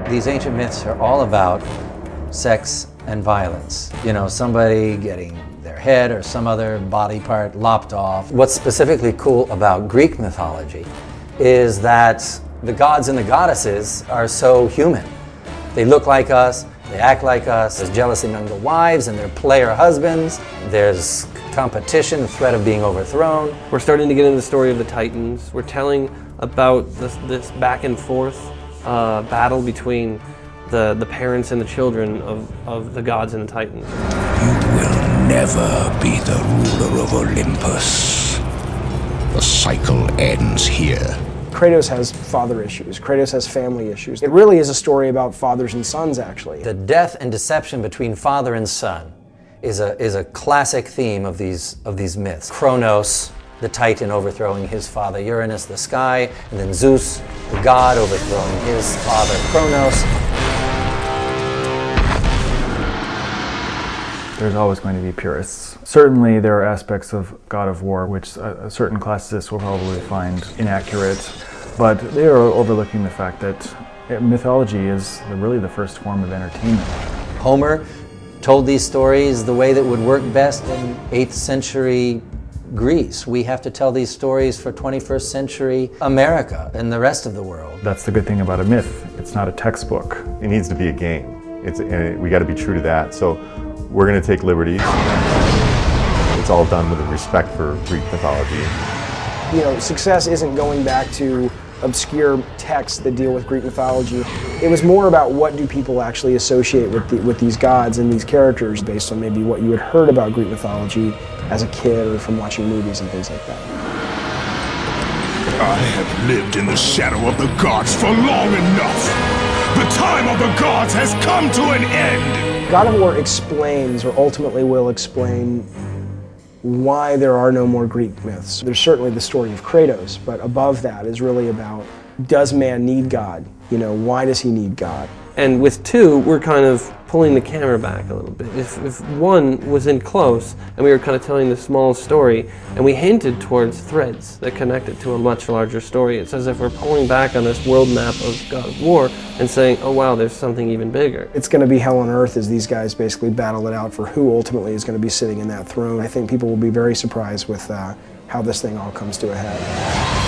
These ancient myths are all about sex and violence. You know, somebody getting their head or some other body part lopped off. What's specifically cool about Greek mythology is that the gods and the goddesses are so human. They look like us, they act like us. There's jealousy among the wives and their player husbands. There's competition, the threat of being overthrown. We're starting to get into the story of the Titans. We're telling about this back and forth battle between the parents and the children of the gods and the Titans. You will never be the ruler of Olympus. The cycle ends here. Kratos has father issues. Kratos has family issues. It really is a story about fathers and sons, actually. The death and deception between father and son is a classic theme of these myths. Kronos, the Titan, overthrowing his father Uranus, the sky, and then Zeus, the god, overthrowing his father Kronos. There's always going to be purists. Certainly there are aspects of God of War which certain classicists will probably find inaccurate, but they are overlooking the fact that mythology is really the first form of entertainment. Homer told these stories the way that would work best in 8th century Greece. We have to tell these stories for 21st century America and the rest of the world. That's the good thing about a myth. It's not a textbook. It needs to be a game. We got to be true to that. So we're going to take liberties. It's all done with a respect for Greek mythology. You know, success isn't going back to obscure texts that deal with Greek mythology. It was more about what do people actually associate with these gods and these characters based on maybe what you had heard about Greek mythology as a kid or from watching movies and things like that. I have lived in the shadow of the gods for long enough. The time of the gods has come to an end. God of War explains, or ultimately will explain, why there are no more Greek myths. There's certainly the story of Kratos, but above that is really about, does man need God? You know, why does he need God? And with 2, we're kind of pulling the camera back a little bit. If 1 was in close, and we were kind of telling the small story, and we hinted towards threads that connect it to a much larger story, it's as if we're pulling back on this world map of God of War and saying, oh wow, there's something even bigger. It's going to be hell on earth as these guys basically battle it out for who ultimately is going to be sitting in that throne. I think people will be very surprised with how this thing all comes to a head.